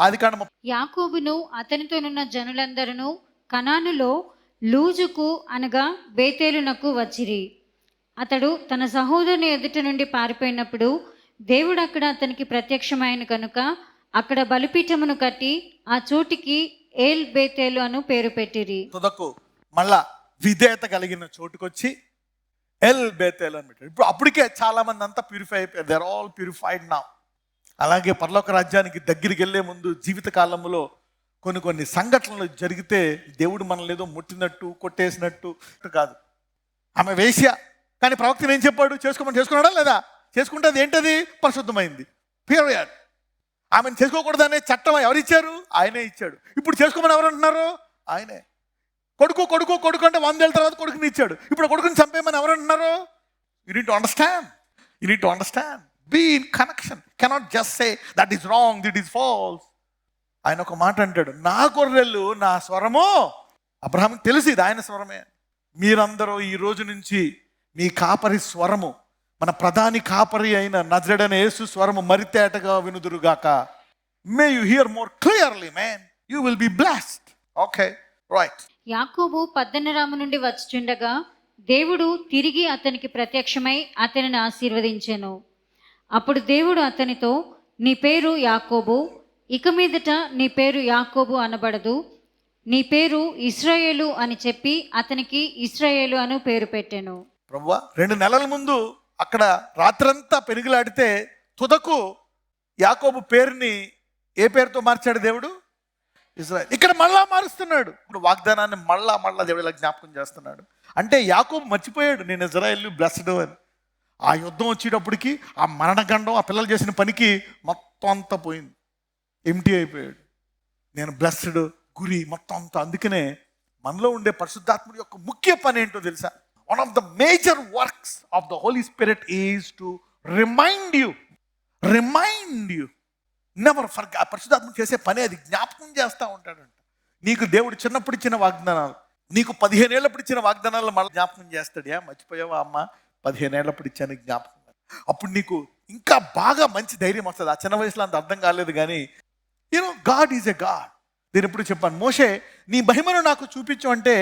ఆదికాండం యాకోబును అతనితోనున్న జనులందరూ కనానులో లూజుకు అనగా బేతేలునకు వచ్చిరి. అతడు తన సహోదరుని ఎదుట నుండి పారిపోయినప్పుడు దేవుడు అక్కడ అతనికి ప్రత్యక్షమైన కనుక అక్కడ బలిపీఠమును కట్టి ఆ చోటికి ఏల్ బేతేలు అను పేరు పెట్టిరి. తుదకు మళ్ళా విధేయత కలిగిన చోటుకొచ్చి ఎల్ బేతేలు అని పెట్టాడు. ఇప్పుడు అప్పటికే చాలా మంది అంతా ప్యూరిఫై అయిపోయారు. They are all purified now. అలాగే పరలోక రాజ్యానికి దగ్గరికి వెళ్ళే ముందు జీవిత కాలంలో కొన్ని సంఘటనలు జరిగితే దేవుడు మనల్ని ఏదో ముట్టినట్టు కొట్టేసినట్టు కాదు. ఆమె వేశ్య, కానీ ప్రవక్తను ఏం చెప్పాడు? చేసుకున్నాడా లేదా? చేసుకుంటే అది ఏంటది? పరిశుద్ధమైంది. పీరియడ్. ఆమెను చేసుకోకూడదనే చట్టం ఎవరిచ్చారు? ఆయనే ఇచ్చాడు. ఇప్పుడు చేసుకోమని ఎవరు అంటున్నారు? ఆయనే. కొడుకు అంటే 100 ఏళ్ళ తర్వాత కొడుకుని ఇచ్చాడు. ఇప్పుడు కొడుకుని చంపేయమని ఎవరు అంటున్నారు? You need to understand. Be in connection. Cannot just say that is wrong, that is false. ఆయన ఒక మాట అంటాడు, నా గొర్రెలు నా స్వరము. అబ్రహాంకి తెలిసి ఇది ఆయన స్వరమే. మీరందరూ ఈ రోజు నుంచి మీ కాపరి స్వరము, మన ప్రధాని కాపరి అయిన నజరేయుడైన యేసు స్వరము మరితేటగా వినుదురుగాక. May you hear more clearly man, you will be blessed. Okay, right. Yakobu Paddanaram నుండి వచ్చుచుండగా దేవుడు తిరిగి అతనికి ప్రత్యక్షమై అతనిని ఆశీర్వదించెను. అప్పుడు దేవుడు అతనితో, నీ పేరు యాకోబు, ఇక మీదట నీ పేరు యాకోబు అనబడదు, నీ పేరు ఇశ్రాయేలు అని చెప్పి అతనికి ఇశ్రాయేలు అను పేరు పెట్టెను. ప్రభువా, 2 నెలల ముందు అక్కడ రాత్రంతా పెనుగులాడితే తుదకు యాకోబు పేరుని ఏ పేరుతో మార్చాడు దేవుడు? ఇశ్రాయేల్. ఇక్కడ మళ్ళా మారుస్తున్నాడు. ఇప్పుడు వాగ్దానాన్ని మళ్ళా దేవుడు ఇలా జ్ఞాపకం చేస్తున్నాడు. అంటే యాకోబు మర్చిపోయాడు, నేను ఇశ్రాయేల్ బ్లెస్డ్ అని. ఆ యుద్ధం వచ్చేటప్పటికి ఆ మరణగండం, ఆ పిల్లలు చేసిన పనికి మొత్తం అంతా పోయింది, ఎంటీ అయిపోయాడు. నేను బ్లెస్డ్ గురి మొత్తం అంతా. అందుకనే మనలో ఉండే పరిశుద్ధాత్ముడి యొక్క ముఖ్య పని ఏంటో తెలుసా? One of the major works of the Holy Spirit is to remind you never forget. ఆ పరిశుద్ధాత్మ చేసే పని అది, జ్ఞాపకం చేస్తూ ఉంటాడంట. నీకు దేవుడు చిన్నప్పుడు ఇచ్చిన వాగ్దానాలు, నీకు 15 ఏళ్ళప్పుడు ఇచ్చిన వాగ్దానాలు మళ్ళీ జ్ఞాపకం చేస్తాడు. మర్చిపోయావా అమ్మ, 15 ఏళ్ళప్పుడు ఇచ్చాను జ్ఞాపకం. అప్పుడు నీకు ఇంకా బాగా మంచి ధైర్యం వస్తుంది. ఆ చిన్న వయసులో అంత అర్థం కాలేదు, కానీ గాడ్ ఈజ్ ఎ గాడ్. నేను ఎప్పుడు చెప్పాను, మోషే నీ మహిమను నాకు చూపించు అంటే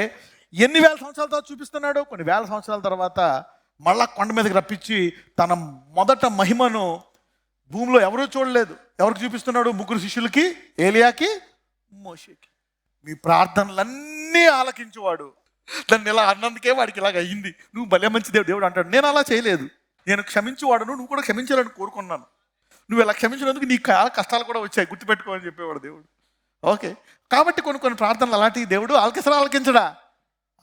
ఎన్ని వేల సంవత్సరాల తర్వాత చూపిస్తున్నాడు? కొన్ని వేల సంవత్సరాల తర్వాత మళ్ళా కొండ మీదకి రప్పించి తన మొదట మహిమను భూమిలో ఎవరూ చూడలేదు. ఎవరికి చూపిస్తున్నాడు? 3 శిష్యులకి, ఏలియాకి, మోషేకి. మీ ప్రార్థనలన్నీ ఆలకించువాడు. దాన్ని ఇలా అన్నందుకే వాడికి ఇలాగ అయ్యింది. నువ్వు భలే మంచి దేవుడు అంటాడు. నేను అలా చేయలేదు. నేను క్షమించేవాడును, నువ్వు కూడా క్షమించాలని కోరుకున్నాను. నువ్వు ఇలా క్షమించినందుకు నీకు కష్టాలు కూడా వచ్చాయి, గుర్తుపెట్టుకో అని చెప్పేవాడు దేవుడు. ఓకే, కాబట్టి కొన్ని ప్రార్థనలు అలాంటి దేవుడు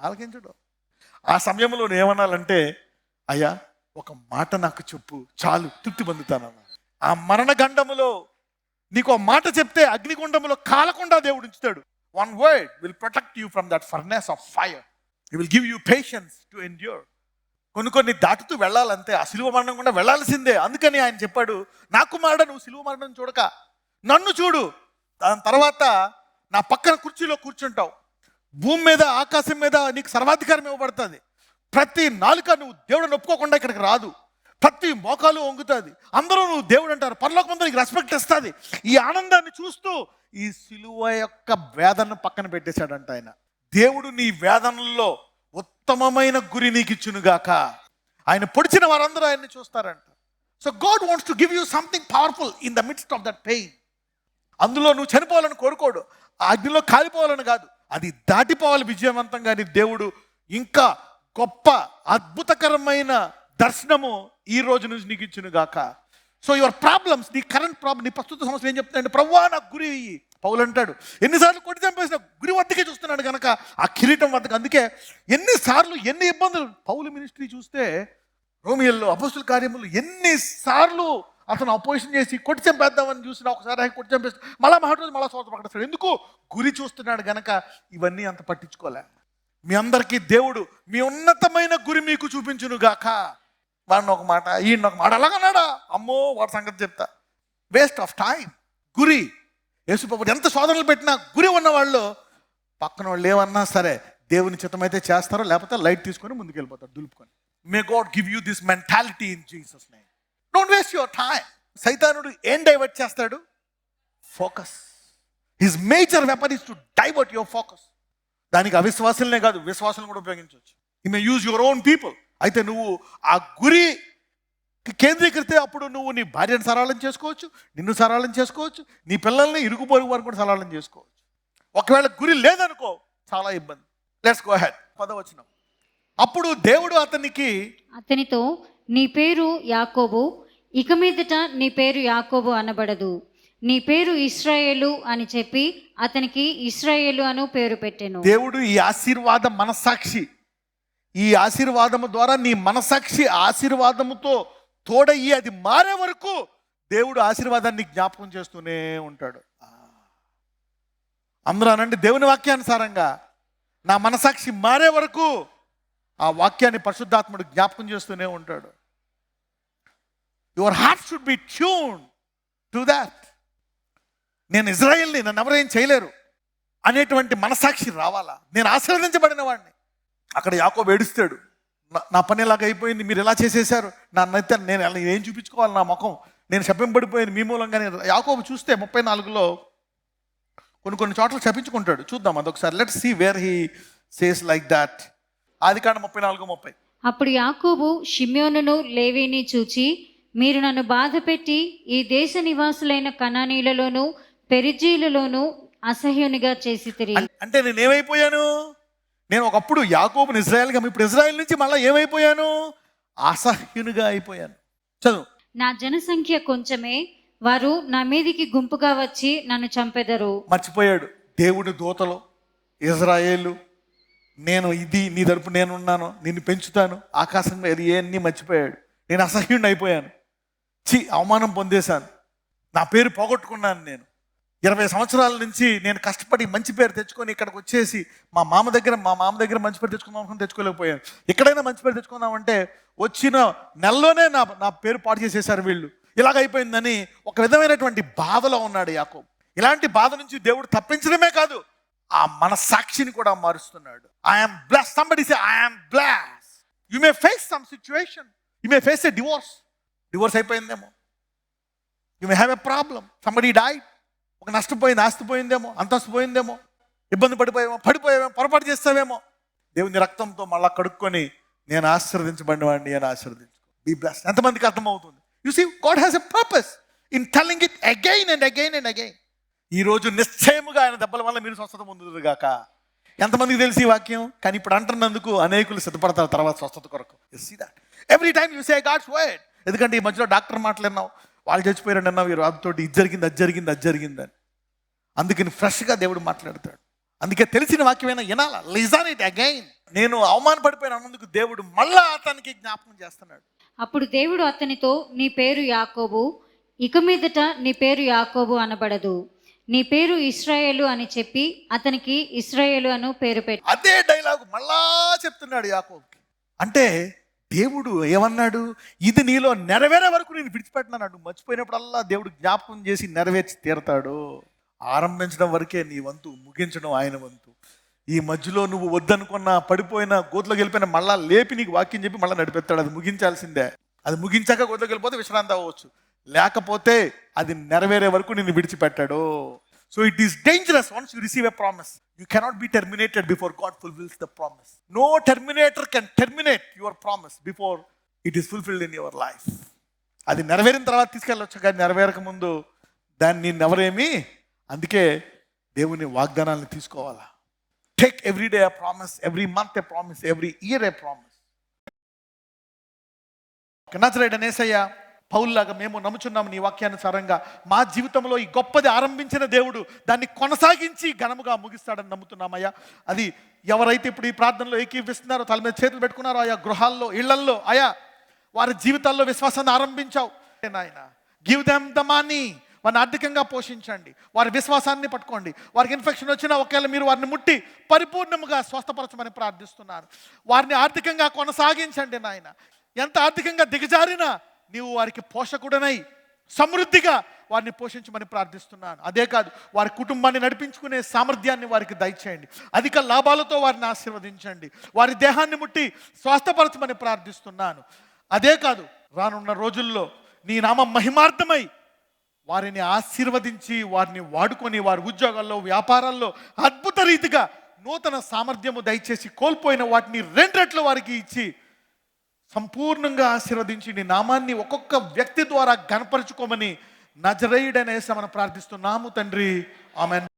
ఆలకించడు. ఆ సమయంలో నేను ఏమనాలంటే, అయ్యా ఒక మాట నాకు చెప్పు చాలు, తృప్తి పొందుతానన్నా. ఆ మరణగండములో నీకు ఒక మాట చెప్తే అగ్నిగుండములో కాలకుండా దేవుడు ఉంచుతాడు. One word will protect you from that furnace of fire. He will give you patience to endure. కొన్ని దాటుతూ వెళ్ళాలంతే. ఆ సిలువ మరణం కూడా వెళ్ళాల్సిందే. అందుకని ఆయన చెప్పాడు, నా కుమారుడా, నువ్వు సిలువ మరణం చూడక నన్ను చూడు, దాని తర్వాత నా పక్కన కుర్చీలో కూర్చుంటావు. భూమి మీద ఆకాశం మీద నీకు సర్వాధికారం ఇవ్వబడుతుంది. ప్రతి నాలుక నువ్వు దేవుడిని ఒప్పుకోకుండా ఇక్కడికి రాదు. ప్రతి మోకాలు వంగుతుంది. అందరూ నువ్వు దేవుడు అంటారు. పరలోకమంతా నీకు రెస్పెక్ట్ ఇస్తుంది. ఈ ఆనందాన్ని చూస్తూ ఈ సిలువ యొక్క వేదనను పక్కన పెట్టేశాడంట ఆయన. దేవుడు నీ వేదనల్లో ఉత్తమమైన గురి నీకు ఇచ్చునుగాక. ఆయన పొడిచిన వారందరూ ఆయన్ని చూస్తారంట. So God wants to give you something powerful in the midst of that pain. అందులో నువ్వు చనిపోవాలని కోరుకోడు, ఆ అగ్నిలో కాలిపోవాలని కాదు, అది దాటిపోవాలి విజయవంతంగా. నీ దేవుడు ఇంకా గొప్ప అద్భుతకరమైన దర్శనము ఈ రోజు నుంచి నీకు ఇచ్చునుగాక. సో యువర్ ప్రాబ్లమ్స్, నీ కరెంట్ ప్రాబ్లం, నీ ప్రస్తుత సమస్యలు ఏం చెప్తాయంటే, ప్రభువా నాకు గురి ఇయ్యి. పౌలు అంటాడు, ఎన్నిసార్లు కొట్టి చంపేసిన గురి వద్దకే చూస్తున్నాడు కనుక, ఆ కిరీటం వద్దకు. అందుకే ఎన్నిసార్లు ఎన్ని ఇబ్బందులు. పౌలు మినిస్ట్రీ చూస్తే రోమియోల్లో, అపోస్తుల కార్యములు ఎన్నిసార్లు అతను అపోజిషన్ చేసి కొట్టి చంపేద్దామని చూసిన, ఒకసారి కొట్టి చంపేస్తాడు, మళ్ళీ మహారోజు మళ్ళీ స్వార్థ ప్రకటిస్తాడు. ఎందుకు? గురి చూస్తున్నాడు గనక ఇవన్నీ అంత పట్టించుకోలే. మీ అందరికీ దేవుడు మీ ఉన్నతమైన గురి మీకు చూపించునుగాక. వాడిని ఒక మాట, ఈయన ఒక మాట, అలాగన్నాడా, అమ్మో వాడి సంగతి చెప్తా. Waste of time. గురి, యేసుప్రభువు ఎంత శోధనలు పెట్టినా గురి ఉన్న వాళ్ళు పక్కన వాళ్ళు ఏమన్నా సరే దేవుని చిత్తమైతే చేస్తారో, లేకపోతే లైట్ తీసుకొని ముందుకు వెళ్ళిపోతారు దులుపుకొని. May God give you this mentality in Jesus name. Don't waste your time. సైతానుడు ఏం డైవర్ట్ చేస్తాడు? Focus. His major weapon is to divert your focus. దానికి అవిశ్వాసులనే కాదు, విశ్వాసం కూడా ఉపయోగించవచ్చు. You may use your own people. అయితే నువ్వు ఆ గురి కేంద్రీకరితే అప్పుడు నువ్వు నీ భార్యను సరళం చేసుకోవచ్చు, నిన్ను సరళం చేసుకోవచ్చు, నీ పిల్లల్ని ఇరుగు పొరుగు వారు కూడా సరళం చేసుకోవచ్చు. ఒకవేళ గురి లేదనుకో చాలా ఇబ్బంది. Let's go head. 10వ వచనం. అప్పుడు దేవుడు అతనితో నీ పేరు యాకోబు, ఇక మీదట నీ పేరు యాకోబు అనబడదు, నీ పేరు ఇశ్రాయేలు అని చెప్పి అతనికి ఇశ్రాయేలు అను పేరు పెట్టెను. దేవుడు ఈ ఆశీర్వాద మనస్సాక్షి, ఈ ఆశీర్వాదము ద్వారా నీ మనస్సాక్షి ఆశీర్వాదముతో తోడయ్యి అది మారే వరకు దేవుడు ఆశీర్వాదాన్ని జ్ఞాపకం చేస్తూనే ఉంటాడు. అందరూ అనండి, దేవుని వాక్యానుసారంగా నా మనసాక్షి మారే వరకు ఆ వాక్యాన్ని పరిశుద్ధాత్ముడు జ్ఞాపకం చేస్తూనే ఉంటాడు. Your heart should be tune to that. నేను ఇజ్రాయెల్ని, నన్ను ఎవరేం చేయలేరు అనేటువంటి మనసాక్షి రావాలా. నేను ఆశీర్వదించబడిన వాడిని. అక్కడ యాకోబు ఏడుస్తాడు, నా పని ఇలాగ అయిపోయింది, మీరు ఎలా చేసేసారు, నన్నైతే నేను ఏం చూపించుకోవాలి, నా ముఖం నేను శపింపబడిపోయింది మీ మూలంగా. యాకోబు చూస్తే 34లో కొన్ని చోట్ల శపించుకుంటాడు. చూద్దాం అదొకసారి. Let's see where he says like that. ఆదికాండం 34:30. అప్పుడు యాకోబు షిమ్యోనును లేవీని చూచి, మీరు నన్ను బాధ పెట్టి ఈ దేశ నివాసులైన కనానీలలోను పెరిజీలలోను అసహ్యునిగా చేసితిరి. అంటే నేనేమైపోయాను? నేను ఒకప్పుడు యాకోబుని ఇజ్రాయెల్గా, ఇప్పుడు ఇజ్రాయెల్ నుంచి మళ్ళీ ఏమైపోయాను? అసహ్యునిగా అయిపోయాను. చదువు. నా జనసంఖ్య కొంచెమే, వారు నా మీదికి గుంపుగా వచ్చి నన్ను చంపెదరు. మర్చిపోయాడు దేవుడి దూతలు, ఇజ్రాయేలు, నేను ఇది నీ తరపు నేనున్నాను, నిన్ను పెంచుతాను, ఆకాశం మీద అన్నీ మర్చిపోయాడు. నేను అసహ్యుడిని అయిపోయాను, అవమానం పొందేశాను, నా పేరు పోగొట్టుకున్నాను. నేను 20 సంవత్సరాల నుంచి నేను కష్టపడి మంచి పేరు తెచ్చుకొని ఇక్కడికి వచ్చేసి మా మామ దగ్గర మంచి పేరు తెచ్చుకుందాం తెచ్చుకోలేకపోయాను. ఎక్కడైనా మంచి పేరు తెచ్చుకుందామంటే వచ్చిన నెలలోనే నా పేరు పాడు చేసేసారు వీళ్ళు, ఇలాగ అయిపోయిందని ఒక విధమైనటువంటి బాధలో ఉన్నాడు యాకోబు. ఇలాంటి బాధ నుంచి దేవుడు తప్పించడమే కాదు, ఆ మనస్సాక్షిని కూడా మారుస్తున్నాడు. I'm blessed. Somebody say I'm blessed. You may face some situation, you may face a divorce అయిపోయిందేమో, you may have a problem, somebody died, ఒక నష్టపోయింది, ఆస్తి పోయిందేమో, అంతస్తు పోయిందేమో, ఇబ్బంది పడిపోయామో, పొరపాటు చేస్తావేమో. దేవుని రక్తంతో మళ్ళా కడుక్కొని నేను ఆశీర్వదించబడిన వాడిని అని ఆశీర్వదించుకో. Be blessed. ఎంతమందికి అర్థమవుతుంది? You see, God has a purpose in telling it again and again and again. ఈరోజు నిశ్చయముగా ఆయన దెబ్బల వల్ల మీరు స్వస్థత పొందుదురుగాక. ఎంతమందికి తెలిసి ఈ వాక్యం? కానీ ఇప్పుడు అంటున్నందుకు అనేకులు సిద్ధపడతారు తర్వాత స్వస్థత కొరకు. You see that every time you say God's word. ఎందుకంటే ఈ మధ్యలో డాక్టర్ మాట్లాడినావు, వాళ్ళు చచ్చిపోయారు అన్నావు, ఈ రాబుతోటి ఇది జరిగిందని. అందుకని ఫ్రెష్గా దేవుడు మాట్లాడతాడు. అందుకే తెలిసిన వాక్యమైనా వినాలా, లిజన్ ఇట్ అగైన్. నేను అవమానపడిపోయిన అన్నందుకు దేవుడు మళ్ళా అతనికి జ్ఞాపకం చేస్తున్నాడు. అప్పుడు దేవుడు అతనితో నీ పేరు యాకోబు, ఇక మీదట నీ పేరు యాకోబు అనబడదు, నీ పేరు ఇశ్రాయేలు అని చెప్పి అతనికి ఇశ్రాయేలు అను పేరు పెట్టి. అదే డైలాగు మళ్ళా చెప్తున్నాడు యాకోబుకి. అంటే దేవుడు ఏమన్నాడు? ఇది నీలో నెరవేరే వరకు నేను విడిచిపెట్టినాడు. మర్చిపోయినప్పుడల్లా దేవుడు జ్ఞాపకం చేసి నెరవేర్చి తీరతాడు. ఆరంభించడం వరకే నీ వంతు, ముగించడం ఆయన వంతు. ఈ మధ్యలో నువ్వు వద్దనుకున్న పడిపోయిన గోతులోకి వెళ్ళిపోయిన మళ్ళా లేపి నీకు వాక్యం చెప్పి మళ్ళీ నడిపెత్తాడు. అది ముగించాల్సిందే. అది ముగించాక గోతులోకి వెళ్ళిపోతే విశ్రాంతి అవ్వచ్చు, లేకపోతే అది నెరవేరే వరకు నిన్ను విడిచిపెట్టాడు. So it is dangerous once you receive a promise. You cannot be terminated before God fulfils the promise. No terminator can terminate your promise before it is fulfilled in your life. అది నెరవేరిన తర్వాత తీసుకెళ్ళొచ్చు, కానీ నెరవేరక ముందు దాన్ని నిన్నెవరేమి. అందుకే దేవుని వాగ్దానాలను తీసుకోవాలా. Take every day a promise, every month a promise, every year a promise. నజరేయుడైన యేసయ్య, పౌలులాగా మేము నమ్ముచున్నాము నీ వాక్యానుసారంగా మా జీవితంలో ఈ గొప్పది ఆరంభించిన దేవుడు దాన్ని కొనసాగించి ఘనముగా ముగిస్తాడని నమ్ముతున్నామయ్యా. అది ఎవరైతే ఇప్పుడు ఈ ప్రార్థనలో ఏకీవిస్తున్నారో, తల మీద చేతులు పెట్టుకున్నారో, ఆయా గృహాల్లో, ఇళ్లల్లో, ఆయా వారి జీవితాల్లో విశ్వాసాన్ని ఆరంభించావు నాయన. Give them the money. వారిని ఆర్థికంగా పోషించండి, వారి విశ్వాసాన్ని పట్టుకోండి. వారికి ఇన్ఫెక్షన్ వచ్చినా ఒకవేళ మీరు వారిని ముట్టి పరిపూర్ణముగా స్వస్థపరచమని ప్రార్థిస్తున్నాను. వారిని ఆర్థికంగా కొనసాగించండి నాయన. ఎంత ఆర్థికంగా దిగజారినా నీవు వారికి పోషకుడనై సమృద్ధిగా వారిని పోషించమని ప్రార్థిస్తున్నాను. అదే కాదు, వారి కుటుంబాన్ని నడిపించుకునే సామర్థ్యాన్ని వారికి దయచేయండి. అధిక లాభాలతో వారిని ఆశీర్వదించండి. వారి దేహాన్ని ముట్టి స్వస్థపరచమని ప్రార్థిస్తున్నాను. అదే కాదు, రానున్న రోజుల్లో నీ నామం మహిమార్థమై వారిని ఆశీర్వదించి వారిని వాడుకొని వారి ఉద్యోగాల్లో వ్యాపారాల్లో అద్భుత రీతిగా నూతన సామర్థ్యము దయచేసి కోల్పోయిన వాటిని 2 రెట్లు వారికి ఇచ్చి సంపూర్ణంగా ఆశీర్వదించి నీ నామాన్ని ఒక్కొక్క వ్యక్తి ద్వారా గణపరచుకోమని నజరేయుడైన యేసు మనం ప్రార్థిస్తున్నాము తండ్రి. ఆమేన్.